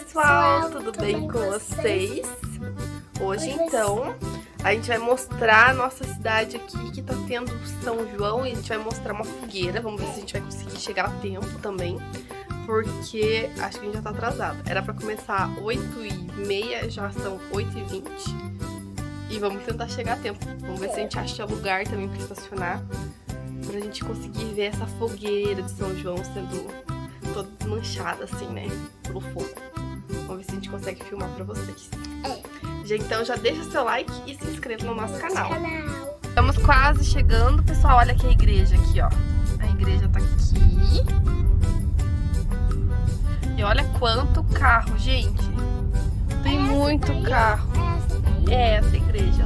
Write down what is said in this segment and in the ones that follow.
pessoal, tudo bem com vocês? Hoje então a gente vai mostrar a nossa cidade aqui que tá tendo São João e a gente vai mostrar uma fogueira. Vamos ver se a gente vai conseguir chegar a tempo também, porque acho que a gente já tá atrasado. Era pra começar 8h30, já são 8h20 e vamos tentar chegar a tempo. Vamos ver se a gente acha lugar também pra estacionar, pra gente conseguir ver essa fogueira de São João sendo toda desmanchada assim, né, pelo fogo. Vamos ver se a gente consegue filmar pra vocês. Então já deixa o seu like e se inscreva no nosso canal. Estamos quase chegando, pessoal. Olha aqui a igreja aqui, ó. A igreja tá aqui. E olha quanto carro, gente. Tem muito carro. É essa igreja,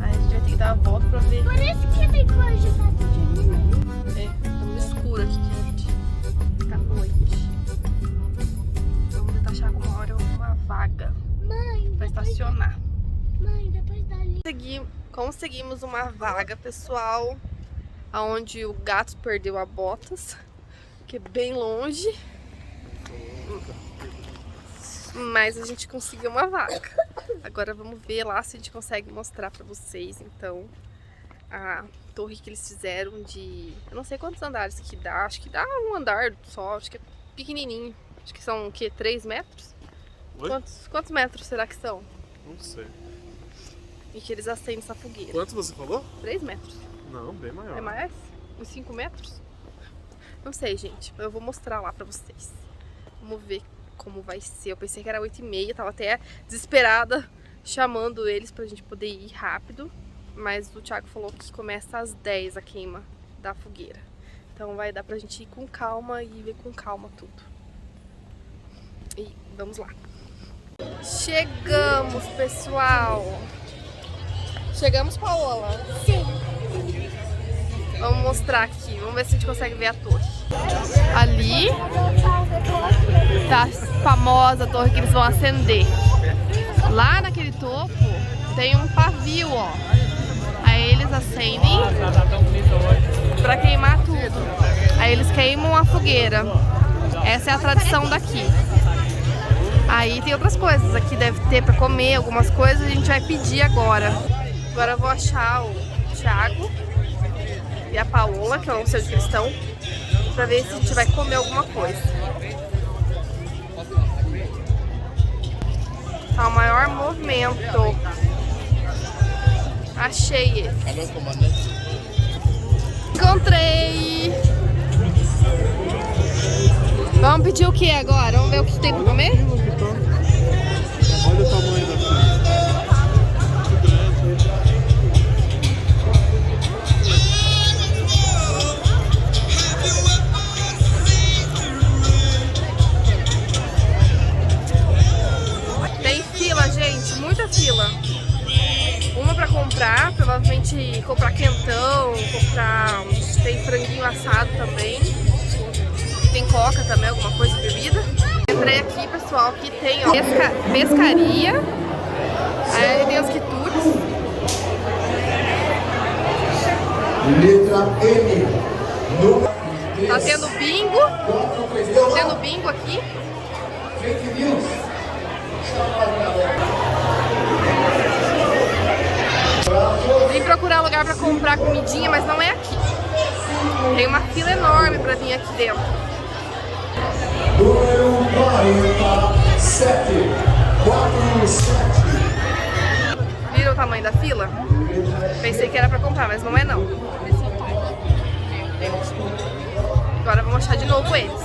Aí a gente vai ter que dar a volta pra ver. Por isso que tem cor de fato de menino. É, tá muito escuro aqui, gente. Tá noite. Vamos tentar achar alguma hora uma vaga pra estacionar. Mãe, depois dali. Conseguimos uma vaga, pessoal, aonde o gato perdeu a botas, que é bem longe. Mas a gente conseguiu uma vaga. Agora vamos ver lá se a gente consegue mostrar pra vocês, então, a torre que eles fizeram de... Eu não sei quantos andares que dá, acho que dá um andar só, acho que é pequenininho. Acho que são, o quê, 3 metros? Oi? Quantos metros será que são? Não sei. E que eles acendem essa fogueira. Quanto você falou? 3 metros. Não, bem maior. É mais? Uns 5 metros? Não sei, gente. Eu vou mostrar lá pra vocês. Vamos ver como vai ser. Eu pensei que era 8h30. Tava até desesperada chamando eles pra gente poder ir rápido. Mas o Thiago falou que começa às 10 a queima da fogueira. Então vai dar pra gente ir com calma e ver com calma tudo. E vamos lá. Chegamos, pessoal. Chegamos, Paola? Sim. Vamos mostrar aqui. Vamos ver se a gente consegue ver a torre. Ali tá a famosa torre que eles vão acender. Lá naquele topo tem um pavio, ó. Aí eles acendem pra queimar tudo. Aí eles queimam a fogueira. Essa é a tradição daqui. Aí tem outras coisas. Aqui deve ter pra comer algumas coisas. A gente vai pedir agora. Agora eu vou achar o Thiago e a Paola, que eu não sei onde eles estão, pra ver se a gente vai comer alguma coisa. Tá o maior movimento. Achei ele. Encontrei! Vamos pedir o que agora? Vamos ver o que tem pra comer? Olha o tamanho da fila. Tem fila, gente, muita fila. Uma pra comprar, provavelmente comprar quentão, comprar... Tem franguinho assado também. Tem coca também, alguma coisa de bebida. Entrei aqui, pessoal, aqui tem, ó, pescaria. Aí tem os quitutes. Letra M. Tá tendo bingo. Tendo bingo aqui. Fake news. Vim procurar lugar pra comprar comidinha, mas não é aqui. Tem uma fila enorme pra vir aqui dentro. Número 47. 47. Viram o tamanho da fila? Pensei que era pra comprar, mas não é não. Agora vamos achar de novo eles.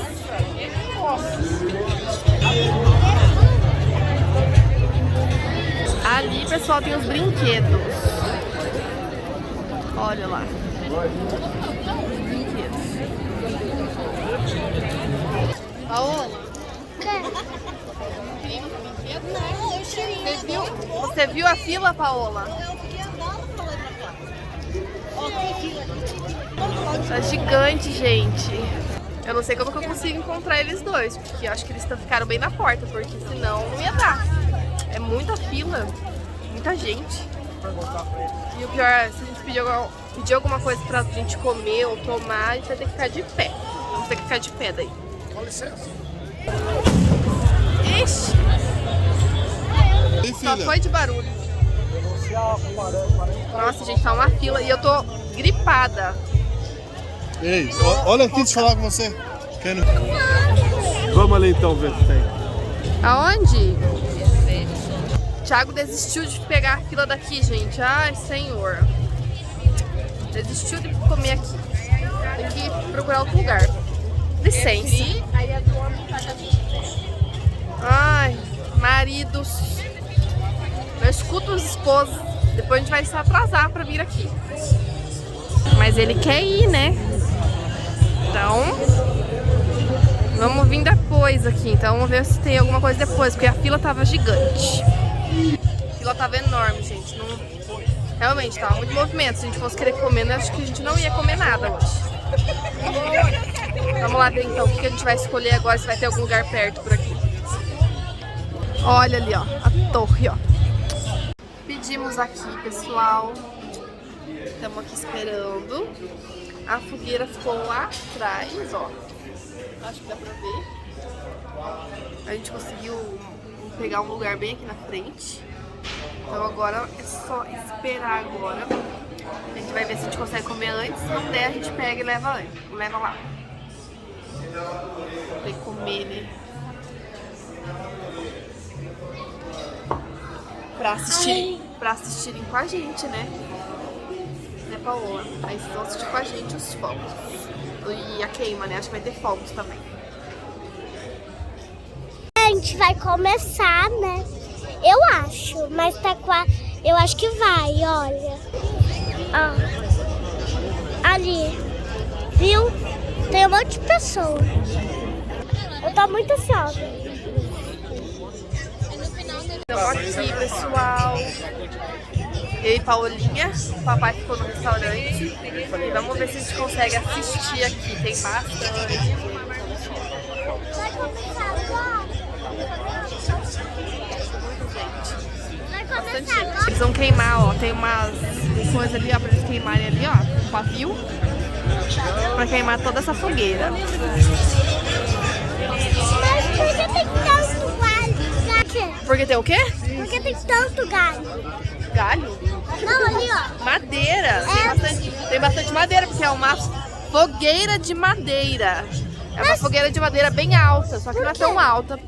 Ali, pessoal, tem os brinquedos. Olha lá. Brinquedos. Paola? Não, eu cheguei. Você viu a fila, Paola? Eu fiquei andando pra lá e pra cá. Ó, tem fila aqui. Tá gigante, gente. Eu não sei como que eu consigo encontrar eles dois, porque eu acho que eles ficaram bem na porta, porque senão não ia dar. É muita fila, muita gente. E o pior é, se a gente pedir alguma coisa pra gente comer ou tomar, a gente vai ter que ficar de pé. Vamos ter que ficar de pé daí. Com licença. Só filha? foi de barulho. Nossa, gente, tá uma fila e eu tô gripada. Ei, olha aqui, deixa eu falar com você. Vamos ali então ver o que tem. Aonde? Thiago desistiu de pegar a fila daqui, gente. Ai, senhor. Desistiu de comer aqui. Tem que procurar outro lugar. Licença. Ai, maridos. Eu escuto os esposos. Depois a gente vai se atrasar pra vir aqui. Mas ele quer ir, né? Então, vamos vir depois aqui. Então, vamos ver se tem alguma coisa depois. Porque a fila tava gigante. A fila tava enorme, gente. Não... Realmente, tava muito movimento. Se a gente fosse querer comer, eu acho que a gente não ia comer nada hoje. Vamos lá ver então o que a gente vai escolher agora. Se vai ter algum lugar perto por aqui. Olha ali, ó. A torre, ó. Pedimos aqui, pessoal. Estamos aqui esperando. A fogueira ficou lá atrás, ó. Acho que dá pra ver. A gente conseguiu pegar um lugar bem aqui na frente. Então agora é só esperar agora. A gente vai ver se a gente consegue comer antes. Se não der, a gente pega e leva lá. Tem que comer, né? Pra assistirem com a gente, né? Né, Paola? Aí vocês vão assistir com a gente os fogos. E a queima, né? Acho que vai ter fogos também. A gente vai começar, né? Eu acho, mas tá quase. Eu acho que vai, olha. Ó. Ali. Viu? Tem um monte de pessoa. Eu tô muito ansiosa. Estamos aqui, pessoal. Eu e Paulinha. O papai ficou no restaurante. E vamos ver se a gente consegue assistir aqui. Tem bastante gente. Vai começar agora? Bastante gente. Eles vão queimar, ó. Tem umas coisas ali, ó, pra eles queimarem ali, ó. Um pavio. Pra queimar toda essa fogueira. Mas por que tem tanto galho? Porque tem o quê? Por que tem tanto galho? Galho? Não, ali, ó. Madeira. Tem bastante madeira, porque é uma fogueira de madeira. É uma fogueira de madeira bem alta, só que não é tão alta.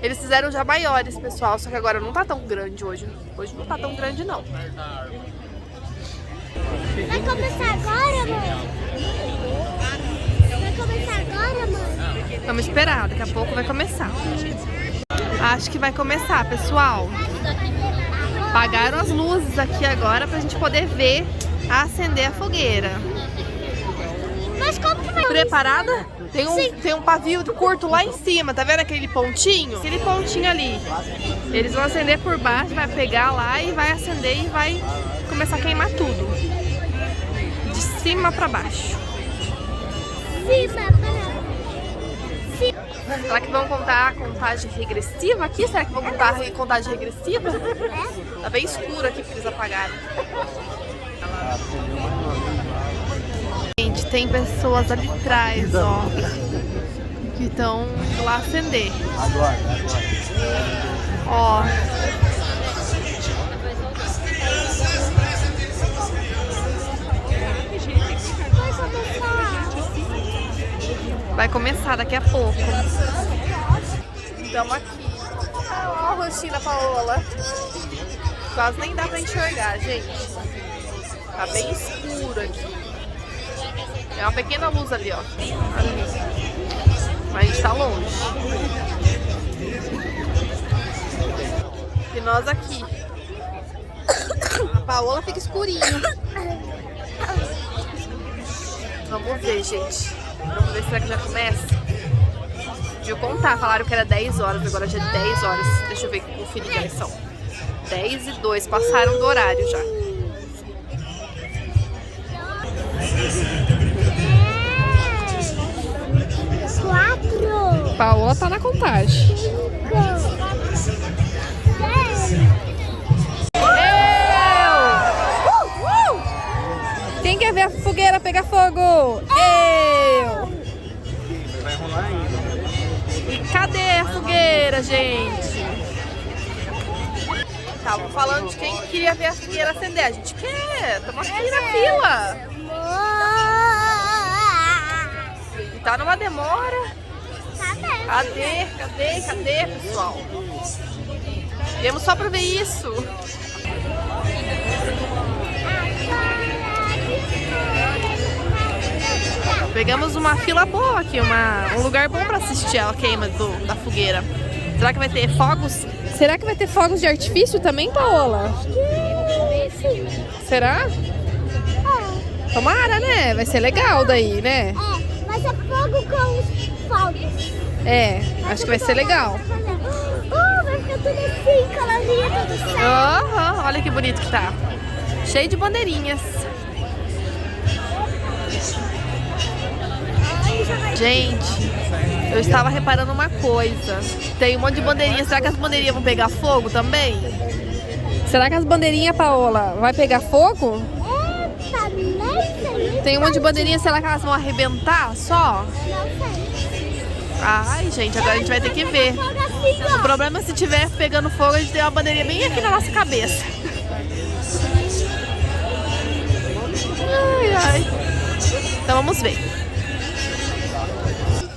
Eles fizeram já maiores, pessoal, só que agora não tá tão grande hoje. Hoje não tá tão grande, não. Vai começar agora, mãe? Vai começar agora, mãe? Vamos esperar, daqui a pouco vai começar. Acho que vai começar, pessoal. Apagaram as luzes aqui agora pra gente poder ver acender a fogueira. Mas como que vai? Preparada? Tem um pavio curto lá em cima, tá vendo aquele pontinho? Aquele pontinho ali. Eles vão acender por baixo, vai pegar lá e vai acender e vai começar a queimar tudo. De cima pra baixo. Será que vão contar a contagem regressiva aqui? Será que vão contar a contagem regressiva? Tá bem escuro aqui porque eles apagaram. Gente, tem pessoas ali atrás, ó, que estão lá acender. Ó. Vai começar daqui a pouco. Estamos aqui. Ó a rostinha da Paola. Quase nem dá pra enxergar, gente. Tá bem escuro aqui. É uma pequena luz ali, ó. Ali. Mas a gente tá longe. E nós aqui. A Paola fica escurinho. Vamos ver, gente. Vamos ver, será que já começa? Deixa eu contar, falaram que era 10 horas, agora já é 10 horas. Deixa eu ver, conferir que são 10:02, passaram do horário já. Paola tá na contagem. Quem quer ver a fogueira pegar fogo? Eu! Vai rolar ainda. E cadê a fogueira, gente? Estavam falando de quem queria ver a fogueira acender. A gente quer, estamos aqui na fila. E tá numa demora. Cadê, pessoal? Viemos só pra ver isso. Pegamos uma fila boa aqui, um lugar bom pra assistir a queima da fogueira. Será que vai ter fogos? Será que vai ter fogos de artifício também, Paola? Sim. Será? Tomara, né? Vai ser legal daí, né? Vai ser fogo com os fogos. Acho que vai ser legal. Vai ficar tudo assim, colorinha, tudo certo. Olha que bonito que tá. Cheio de bandeirinhas. Gente, eu estava reparando uma coisa. Tem um monte de bandeirinhas. Será que as bandeirinhas vão pegar fogo também? Será que as bandeirinhas, Paola, vai pegar fogo? Tem um monte de bandeirinhas. Será que elas vão arrebentar só? Ai, gente, agora a gente vai ter que ver. O problema é se tiver pegando fogo, a gente tem uma bandeirinha bem aqui na nossa cabeça. Ai. Então vamos ver.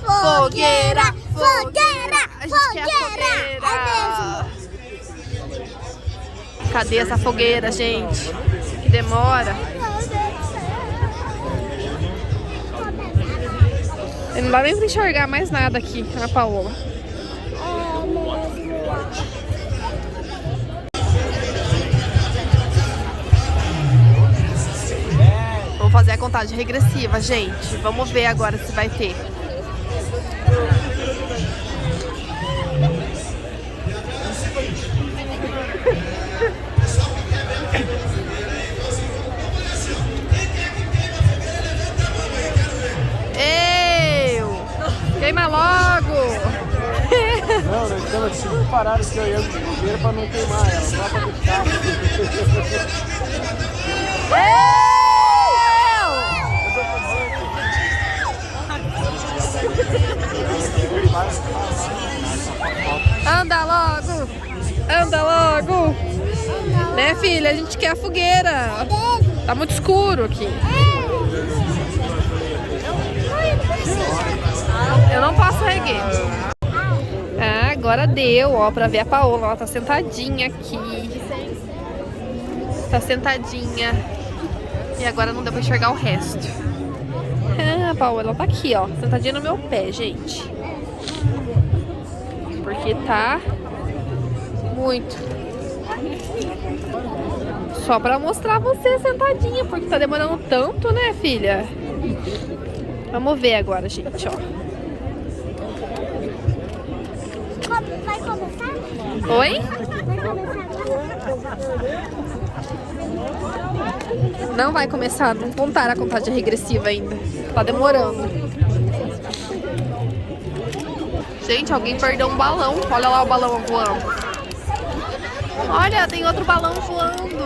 Fogueira! A gente quer a fogueira! Cadê essa fogueira, gente? Que demora. Não dá nem pra enxergar mais nada aqui na Paola. Vamos fazer a contagem regressiva, gente. Vamos ver agora se vai ter. Queima logo! Não, nós estamos sempre parados aqui olhando de fogueira pra não queimar ela, só pra deixar. Anda logo! Anda logo! Né, filha? A gente quer a fogueira. Tá muito escuro aqui. Eu não posso erguer. Agora deu, ó, pra ver a Paola. Ela tá sentadinha aqui. Tá sentadinha. E agora não deu pra enxergar o resto. A Paola, ela tá aqui, ó. Sentadinha no meu pé, gente. Porque tá muito. Só pra mostrar você sentadinha, porque tá demorando tanto, né, filha? Vamos ver agora, gente, ó. Vai começar? Oi? Vai começar agora? Não vai começar, não contaram a contagem regressiva ainda. Tá demorando. Gente, alguém perdeu um balão. Olha lá o balão voando. Olha, tem outro balão voando.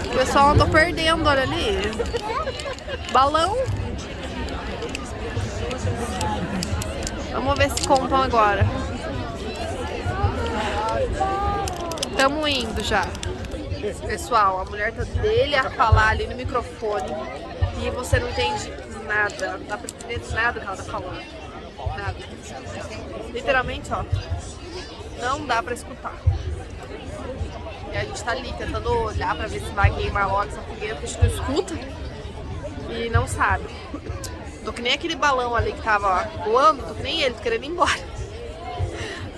O pessoal andou perdendo, olha ali. Balão. Vamos ver se contam agora. Estamos indo já. Pessoal, a mulher tá dele a falar ali no microfone e você não entende nada. Não dá pra entender nada que ela tá falando. Nada. Literalmente, ó. Não dá pra escutar. E a gente tá ali tentando olhar pra ver se vai queimar logo essa fogueira, porque a gente não escuta e não sabe. Tô que nem aquele balão ali que tava voando, tô que nem ele, tô querendo ir embora.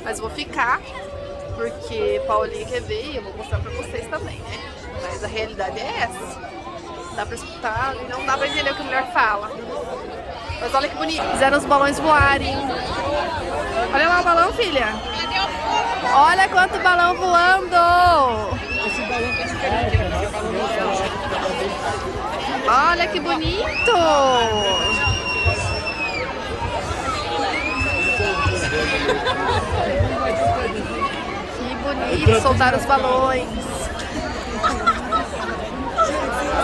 Mas vou ficar, porque Paulinha quer ver e eu vou mostrar pra vocês também, né? Mas a realidade é essa. Dá pra escutar e não dá pra entender o que a mulher fala. Mas olha que bonito, fizeram os balões voarem. Olha lá o balão, filha. Olha quanto balão voando. Olha que bonito. Que bonito, soltaram os balões.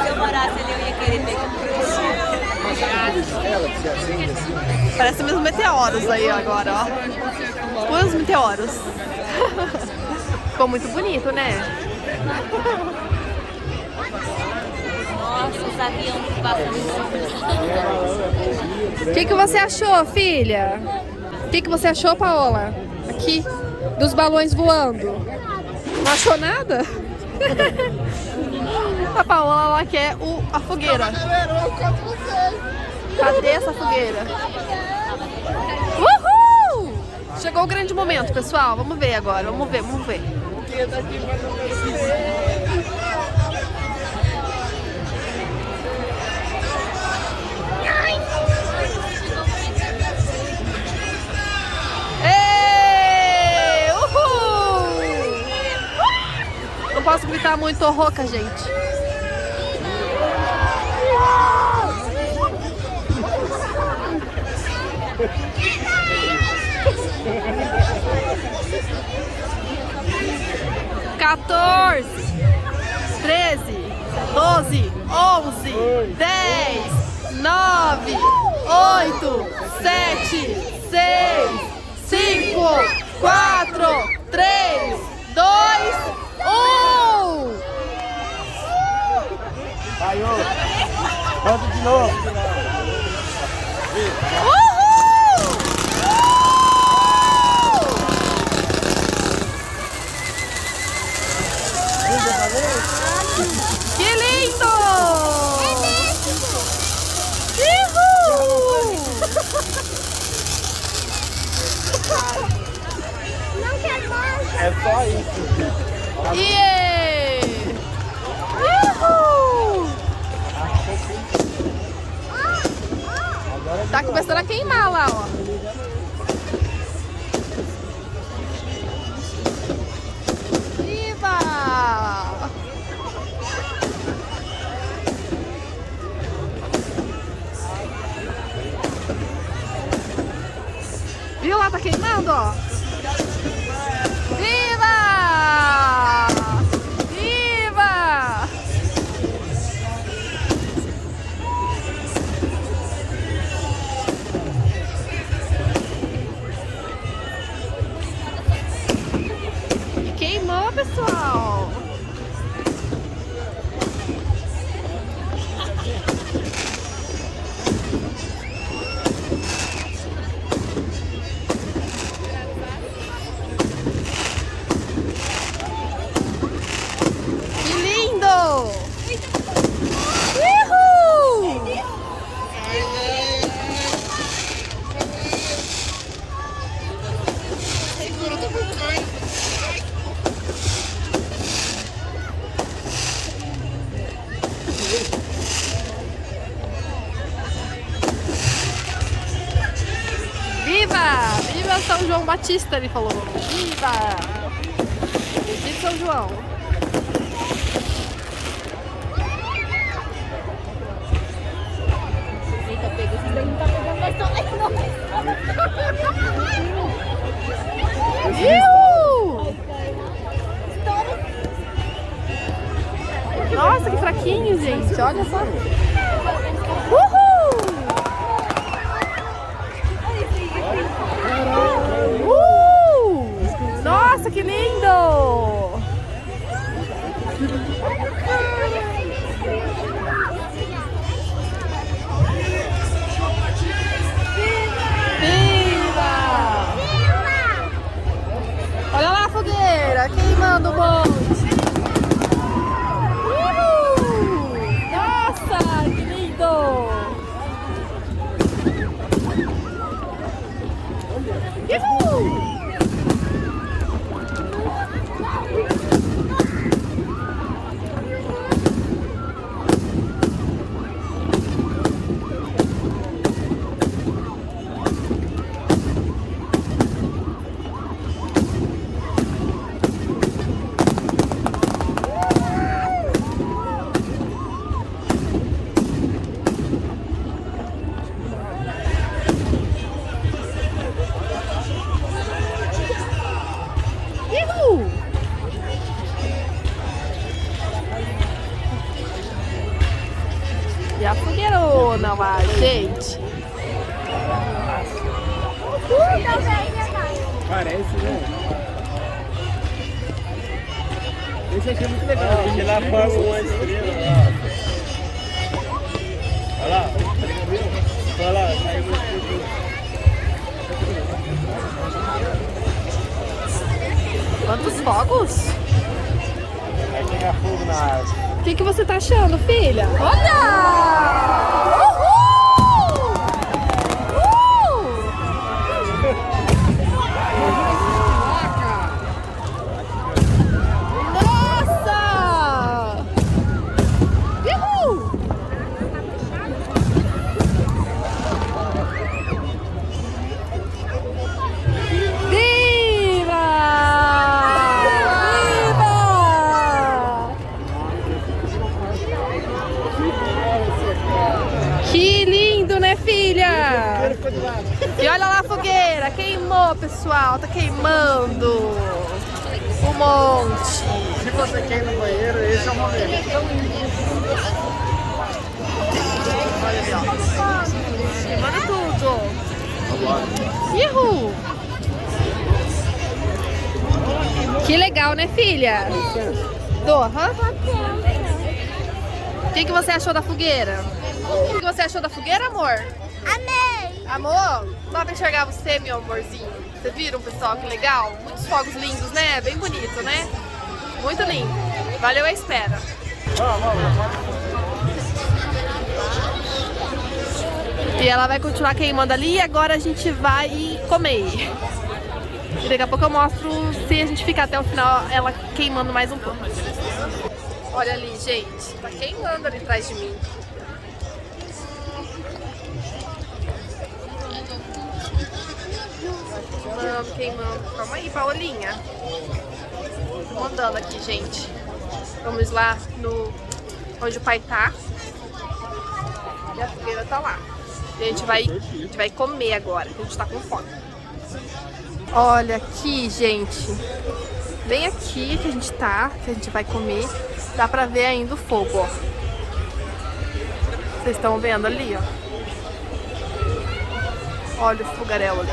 Se eu morasse ali, eu ia querer pegar. Parece mesmo meteoros aí agora, ó. Puros meteoros. Ficou muito bonito, né? Nossa, os aviões passando. O que você achou, filha? O que você achou, Paola? Aqui, dos balões voando. Não achou nada? A Paola, ela quer a fogueira. Cadê essa fogueira? Uhul! Chegou o grande momento, pessoal. Vamos ver agora. Vamos ver. Ei! Uhul! Não posso gritar muito, tô rouca, gente. 14, 13, 12, 11, 10, 9, 8, 7, 6, 5, 4, 3, 2, 1. Saiu. Conta de novo. Que lindo! Uhul! Não quero mais. É só isso. Yeah! Uhul! Tá começando a queimar lá, ó. Viva! Viu lá, tá queimando, ó. Viva! Viva! Queimou, pessoal. Que lindo! Uhul! Viva! Viva São João Batista, ele falou. Viva! Viva São João. Eita, pega esses daí, não tá pegando mais tão leve, não. Viu? Nossa, que fraquinho, gente. Olha só. Uhul! Nossa, que lindo! Viva! Olha lá a fogueira, queimando o monte. Uhul! Nossa, que lindo! Uhul! Uhul! E a fogueirona lá, gente. Parece, né? Esse aqui é muito legal. Porque lá forma uma estrela. Olha lá. Olha lá, saiu uma estrela. Quantos fogos? Vai pegar fogo na árvore. O que você tá achando, filha? Olha! Uhul! Nossa! Uhul! Viva! Que lindo, né, filha? E olha lá a fogueira, queimou, pessoal, tá queimando um monte. Se você quer ir no banheiro, esse é o momento. Olha ali, ó. Queimando tudo. Ihu! Que legal, né, filha? Doha? O que você achou da fogueira? O que você achou da fogueira, amor? Amei! Amor, dá pra enxergar você, meu amorzinho. Vocês viram, pessoal, que legal? Muitos fogos lindos, né? Bem bonito, né? Muito lindo. Valeu a espera. E ela vai continuar queimando ali e agora a gente vai comer. E daqui a pouco eu mostro se a gente ficar até o final ela queimando mais um pouco. Olha ali, gente. Tá queimando ali atrás de mim. Queimando. Calma aí, Paulinha. Tô andando aqui, gente. Vamos lá no onde o pai tá. E a fogueira tá lá. E a gente vai comer agora, que a gente tá com fome. Olha aqui, gente. Bem aqui que a gente tá, que a gente vai comer. Dá pra ver ainda o fogo, ó. Vocês estão vendo ali, ó. Olha o fogaréu ali.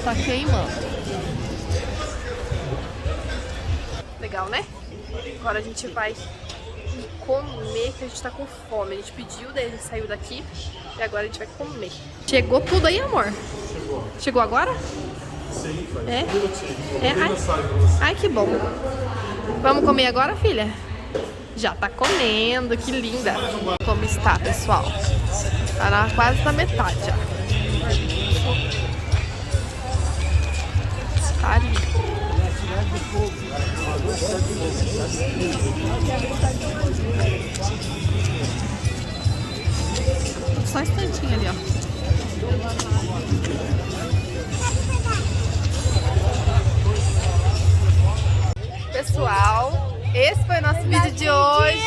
Tá queimando. Legal, né? Agora a gente vai comer, que a gente tá com fome. A gente pediu, daí a gente saiu daqui e agora a gente vai comer. Chegou tudo aí, amor? Chegou agora? Sim, faz É? um minutinho. Ai, que bom. Vamos comer agora, filha? Já tá comendo, que linda. Como está, pessoal? Tá quase na metade já. Tá ali. Só um instantinho ali, ó. Pessoal, esse foi o nosso vídeo de hoje.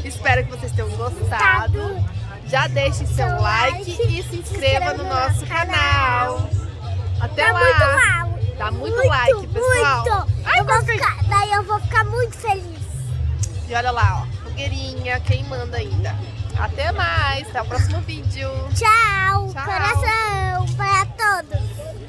Espero que vocês tenham gostado. Já deixe seu like e se inscreva no nosso canal. Até lá. Dá muito like, pessoal. Daí eu vou ficar muito feliz. E olha lá, ó, fogueirinha queimando ainda. Até mais, até o próximo vídeo. Tchau, Tchau. coração para todos.